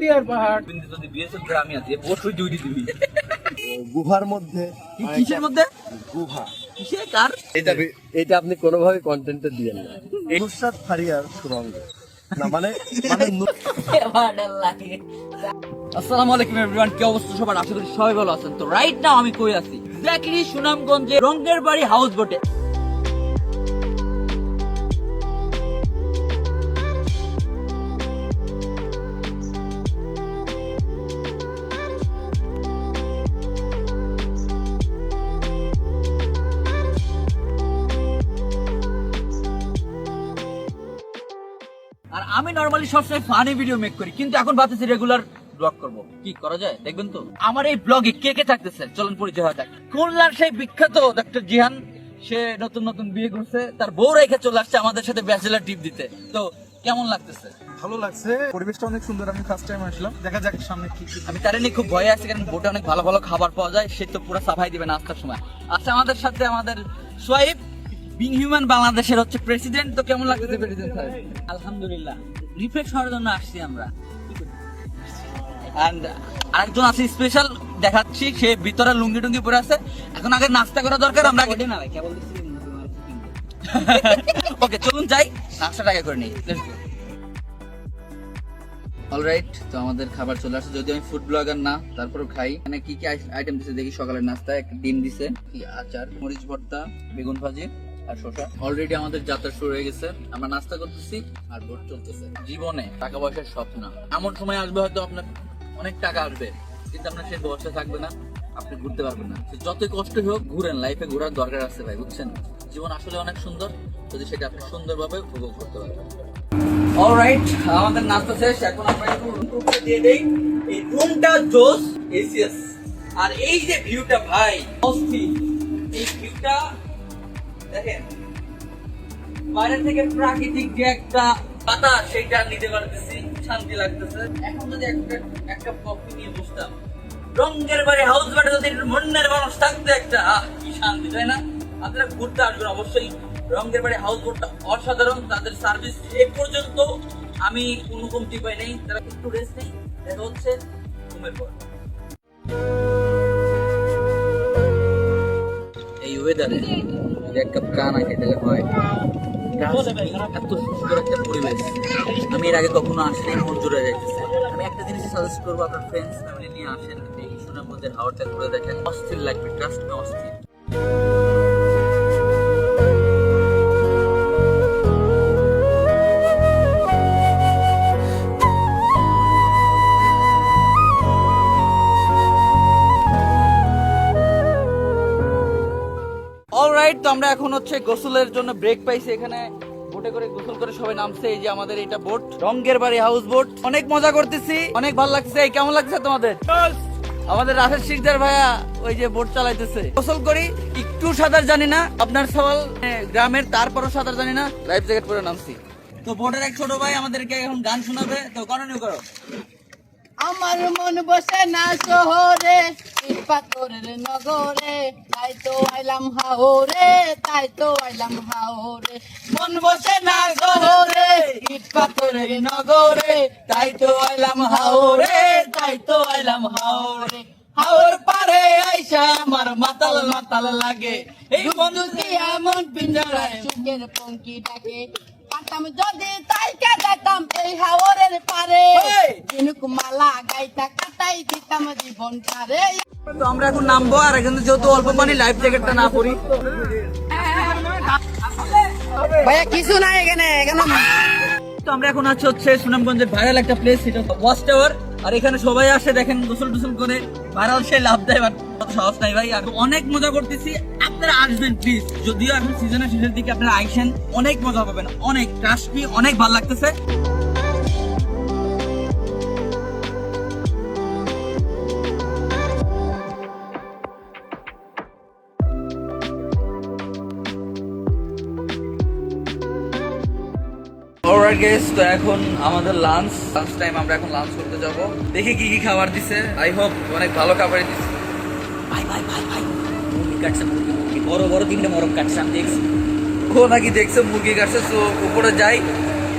হলদিয়ার পাহাড়। যদি বিএসএফ গ্রামে আছে অবশ্যই ডিউটি দিবি। গুহার মধ্যে কিসের মধ্যে? গুহা। কিসে কার? এটা আপনি কোনোভাবে কন্টেন্টে দিয়েন না। নুসরাত ফারিয়ার সুরঙ্গ না মানে আসসালামু আলাইকুম এভরিওয়ান, কি অবস্থা সবার? আশা করি সবাই ভালো আছেন। তো রাইট নাও আমি কই আছি? এক্স্যাক্টলি সুনামগঞ্জে রঙ্গের বাড়ি হাউস বোটে। আর আমি নরমালি সবসময় ফানি ভিডিও মেক করি, কিন্তু এখন ভাবতেছি রেগুলার ব্লগ করব। কি করা যায় দেখবেন তো। আমার এই ব্লগে কে কে থাকতেছে চলুন পরিচয় হওয়া যাক। খুলনার সেই বিখ্যাত ডক্টর জিহান, সে নতুন নতুন বিয়ে করছে, তার বউ রেখে চলে আসছে আমাদের সাথে ব্যাচেলার টিপ দিতে। তো কেমন লাগতেছে? ভালো লাগছে, পরিবেশটা অনেক সুন্দর। আমি ফার্স্ট টাইম আসলাম, দেখা যাক সামনে কি। আমি তার নিয়ে খুব ভয়ে আছি, কারণ বোটে অনেক ভালো ভালো খাবার পাওয়া যায়, সে তো পুরো সাফাই দিবে নাস্তার সময়। আচ্ছা, আমাদের সাথে আমাদের সোয়াইব, বিং হিউম্যান বাংলাদেশের হচ্ছে প্রেসিডেন্ট। তো কেমন লাগতেছে প্রেসিডেন্ট স্যার? আলহামদুলিল্লাহ, রিফ্রেশ হওয়ার জন্য আসছি আমরা। এন্ড আরেকজন আছে স্পেশাল, দেখাচ্ছি, সে ভিতরে লুঙ্গি টুঙ্গি পরে আছে। এখন আগে নাস্তা করা দরকার, আমরা আগে না ভাই কেবল দিচ্ছি। ওকে চলুন যাই, নাস্তাটা আগে করে নিই। Let's go. অলরাইট, তো আমাদের খাবার চলে আসছে। যদি আমি ফুড ব্লগার না, তারপরেও খাই। মানে কি কি আইটেম দিছে দেখি। সকালের নাস্তা একটা ডিম দিছে, কি আচার, মরিচ ভর্তা, বেগুন ভাজি আর শসা। অলরেডি আমাদের যাত্রা শুরু হয়ে গেছে, আমরা নাস্তা করতেছি আর বোট চলতেছে। জীবনে টাকা পয়সার স্বপ্ন, এমন সময় আসবে হয়তো আপনার অনেক টাকা আসবে, কিন্তু আপনার সেই বয়সটা থাকবে না, আপনি ঘুরতে পারবেন না। যতই কষ্টই হোক ঘুরেন, লাইফে ঘোরার দরকার আছে ভাই, বুঝছেন? জীবন আসলে অনেক সুন্দর, যদি সেটা আপনি সুন্দরভাবে উপভোগ করতে পারবেন। অলরাইট, আমাদের নাস্তা শেষ। এখন আমরা একটু রুমটা দিয়ে দেই। এই রুমটা জোস এসিএস, আর এই যে ভিউটা ভাই অস্থির। এই ভিউটা দেখেন, বাইরে থেকে প্রাকৃতিক যে একটা বাতাস, সেটা নিতে পারতেছি, শান্তি লাগতেছে। এখন যদি একটা কফি নিয়ে বসতাম, রঙ্গের বাড়ি হাউস বোটে যদি মনের মানুষ থাকতো একটা, কি শান্তি, তাই না? আপনারা ঘুরতে আসবেন অবশ্যই। রঙ্গের বাড়ি হাউস বোটটা অসাধারণ, তাদের সার্ভিস এ পর্যন্ত আমি কোনো কমতি পাই নাই। তারা একটু রেস্ট নেই, দেখা হচ্ছে ঘুমের পর। এই ওয়েদারে এক কাপ চা না খেতে হয়। এত সুন্দর একটা পরিবেশ আমি এর আগে কখনো আসলে মন জুড়ে যাইতেছে। আমি একটা জিনিস সাজেস্ট করবো, আপনার ফ্রেন্ডস ফ্যামিলি নিয়ে আসেন, এই সুনামগঞ্জের হাওয়াটা ঘুরে দেখেন, অস্থির লাগবে, ট্রাস্ট মি, অস্থির। অলরাইট, তো আমরা এখন হচ্ছে গোসলের জন্য ব্রেক পাইছি। এখানে বোটে করে গোসল করে সবাই নামছে। এই যে আমাদের এটা বোট, রঙ্গের বাড়ি হাউস বোট। অনেক মজা করতেছি, অনেক ভালো লাগছে। কেমন লাগছে তোমাদের? আমাদের রাশেদ শিকদার ভাইয়া ওই যে বোট চালাইতেছে। গোসল করি, একটু সাঁতার জানি না, আপনার সওয়াল গ্রামের, তারপরও সাঁতার জানি না, লাইফ জ্যাকেট পরে নামছি। তো বোটের এক ছোট ভাই আমাদেরকে এখন গান শোনাবে, তো কন্টিনিউ করো। আমার মন বসে না শহরে, ইট পাথরের নগরে, তাই তো আইলাম হাওরে, তাই তো আইলাম হাওরে। মন বসে না শহরে, ইট পাথরের নগরে, তাই তো আইলাম হাওরে, তাই তো আইলাম হাওরে। হাওর পারে আইসা আমার মাতাল মাতাল লাগে, এই বন্ধু দিয়া মন পিঞ্জরায় সুখের পঙ্কি ডাকে। পাতাম যদি তাইকা যাইতাম এই হাওরের পারে, দিনুক মালা গাইতা কাটাই দিতাম জীবন পারে। তো আমরা এখন নামবো, আর এখানে যেহেতু অল্প পানি, লাইফ জ্যাকেটটা না পরি। ভাইয়া কিছু নাই এখানে, তো আমরা এখন আছি হচ্ছে সুনামগঞ্জের ভাইরাল একটা প্লেস, সেটা ওয়াচ টাওয়ার। আর এখানে সবাই আসে, দেখেন গোসল টুসল করে, ভাইরাল সে লাভ দেয়, বাট সাহস নাই ভাই। আর অনেক মজা করতেছি, আপনারা আসবেন প্লিজ। যদিও এখন সিজনের শেষের দিকে, আপনারা আইসেন, অনেক মজা পাবেন, অনেক ট্রাস্ট মি, অনেক ভালো লাগতেছে। অলরাইট গাইস, তো এখন আমাদের লাঞ্চ টাইম। আমরা এখন লাঞ্চ করতে যাব, দেখি কি কি খাবার দিছে। আই হোপ অনেক ভালো খাবারই দিছে। ভাই ভাই ভাই ভাই, মুরগি কাটছে, মুরগি বড় বড় 3টে মরম কাটছে, আমি দেখছি। ও নাকি দেখছে মুরগি কাটছে। তো উপরে যাই,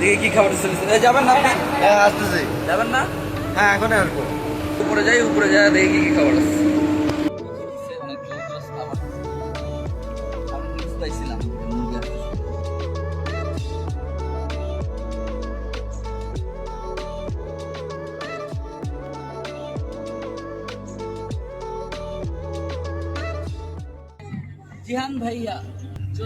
দেখি কি খাবার দিছে। যাবেন না আপনি? আসতেছি। যাবেন না? হ্যাঁ এখন আসবো। উপরে যাই, উপরে যাই দেখি কি কি খাবার আছে। অনেক জোরদার খাবার। আমি মিক্স পাইছিলাম মুরগি আসছে। জিহান ভাইয়া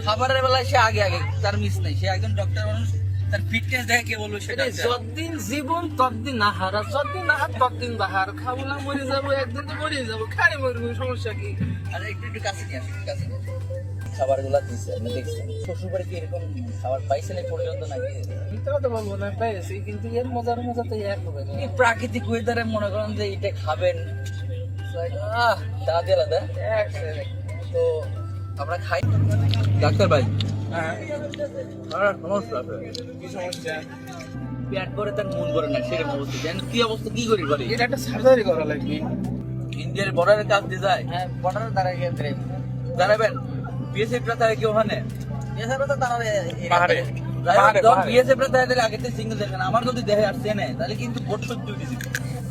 খাবারের বেলায় সে আগে আগে, তার মিস নাই। সে একজন ডক্টর মানুষ, তার ফিটনেস দেখে কে বলবো সেটা। যতদিন জীবন ততদিন আহার, আর যতদিন আহার ততদিন বাহার। খাবো না মরে যাবো, একদিন তো মরে যাবো, খারে মরবো, সমস্যা কি? আর একটু একটু কাছে নিয়ে আসুন, কাছে নিয়ে আসুন। খাবারগুলো দিচ্ছে আপনি দেখছেন, শ্বশুর বাড়ি কি এরকম খাবার পাইছেন এই পর্যন্ত নাকি? মিথ্যা কথা বলবো না, পেয়েছি, কিন্তু এর মজার মজা তো এক হবে না। এই প্রাকৃতিক ওয়েদারে মনে করেন যে এটা খাবেন, দাঁত আলাদা। তো আমরা খাই। ডাক্তার ভাই, কি সমস্যা? পেট ভরে তার মন ভরে না, সেরকম অবস্থা। জানেন কি অবস্থা, কি করি বাড়ি? এটা একটা সার্জারি করা লাগবে। ইন্ডিয়ার বর্ডারের কাছ দিয়ে যায়, হ্যাঁ, বর্ডারে দাঁড়ায় গিয়ে দাঁড়াবেন। বিএসএফরা তাই কি ওখানে পাহাড়ে। বিএসএফরা তাই আগে থেকে সিঙ্গেল দেখেন। আমার যদি দেহে আর চেনে তাহলে কিন্তু ভোট সত্যি উঠেছে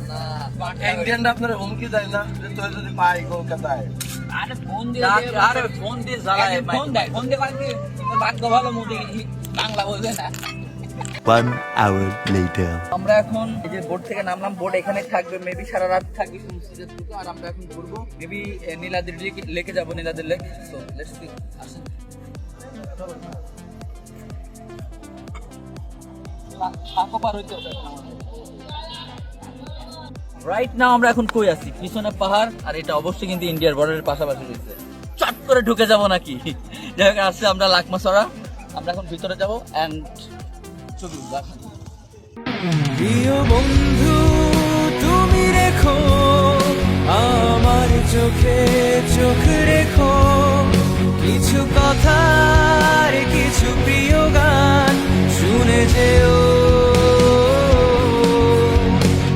না। ইন্ডিয়ানরা আপনার হুমকি দেয় না যে তোর যদি পাই কলকাতায়? আরে ফোন আরে ফোন দিয়ে জ্বালায়, ফোন দিয়ে বাকি ভাগ্য ভালো মোদি বাংলা বলবে না। 1 hour later. আমরা এখন এই যে বোট থেকে নামলাম, বোট এখানে থাকবে, মেবি সারা রাত থাকবে সমুদ্রের দিকে। আর আমরা এখন ঘুরবো, মেবি নীলাদ্রি লেকে যাবো, Niladri lake. So let's see, আসেন। রাইট নাও আমরা এখন কই আছি? পিছনে পাহাড়, আর এটা অবশ্যই কিন্তু ইন্ডিয়ার বর্ডারের পাশাপাশি রয়েছে। চট করে ঢুকে যাবো নাকি? যাই হোক, আসছে আমরা লাকমাছড়া। আমরা এখন ভিতরে যাবো এন্ড ছবি দেখাবো। প্রিয় বন্ধু তুমি রেখো আমার চোখে চোখ রেখো, কিছু কথার কিছু প্রিয় গান শুনে যেও।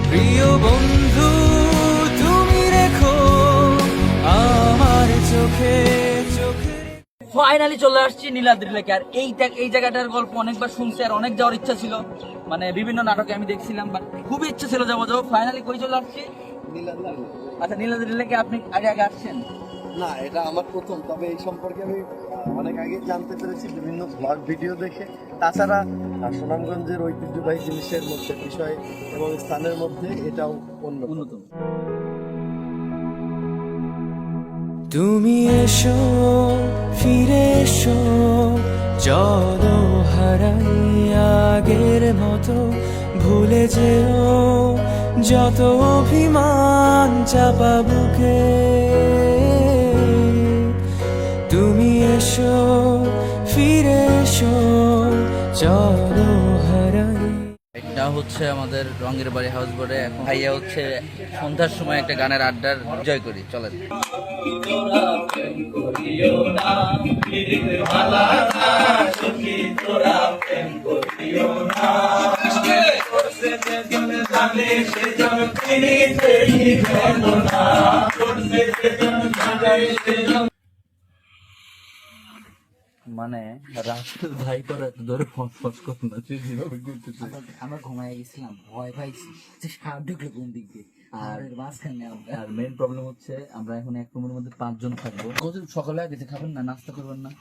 প্রিয় বন্ধু তুমি রেখো আমার চোখে চোখ। ফাইনালি চলে আসছি নীলাদ্রি লেকে। আর এই জায়গাটার গল্প অনেকবার শুনছি, আর অনেক যাওয়ার ইচ্ছা ছিল। মানে বিভিন্ন নাটকে আমি দেখছিলাম, বাট খুবই ইচ্ছা ছিল যাবো। ফাইনালি কই চলে আসছি? আচ্ছা, নীলাদ্রি লেকে আপনি আগে আগে আসছেন? না, এটা আমার প্রথম। তবে এই সম্পর্কে আমি অনেক আগে জানতে পেরেছি বিভিন্ন ব্লগ ভিডিও দেখে। তাছাড়া সুনামগঞ্জের ঐতিহ্যবাহী জিনিসের মধ্যে, বিষয় এবং স্থানের মধ্যে এটাও অন্যতম। তুমি এসো ফিরে এসো, চলো হারাই আগের মতো, ভুলে যেও যত অভিমান চাপা বুকে। তুমি এসো ফিরে এসো, চলো হারাই। এটা হচ্ছে আমাদের রঙের বাড়ি হাউস বোটে। এখন ভাইয়া হচ্ছে সন্ধ্যার সময় একটা গানের আড্ডার এনজয় করি, চলেন। মানে রাসেল ভাই করে ধরে ফস করতে না, যেভাবে করতেছে। আমরা ঘুমায় গেছিলাম, ভয় পাইছি যে সাপ ঢুকলো কোন দিক দিয়ে। আর মাঝখানে আমরা আর মেইন প্রবলেম হচ্ছে আমরা এখন এক রুমের মধ্যে 5 জন থাকবো। কত সকালে আগে খাবেন না, নাস্তা করবেন না?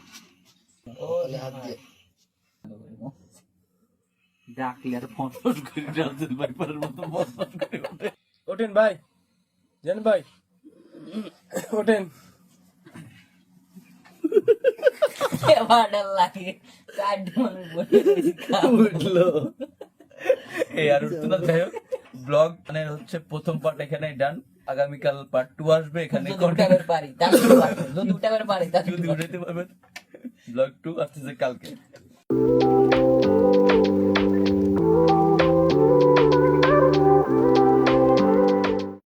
ডাকলে আর ফস করে রাসেল ভাই পরের মতো ফস করে ওঠে। ওঠেন ভাই, জান ভাই ওঠেন। উঠলো এই আর উঠতো না। যাই হোক, ব্লগ মানে হচ্ছে প্রথম পার্ট এখানে ডান। আগামীকাল পার্ট 2 আসবে। এখানে যদি উঠাতে পারবেন ব্লগ 2 আসতেছে কালকে।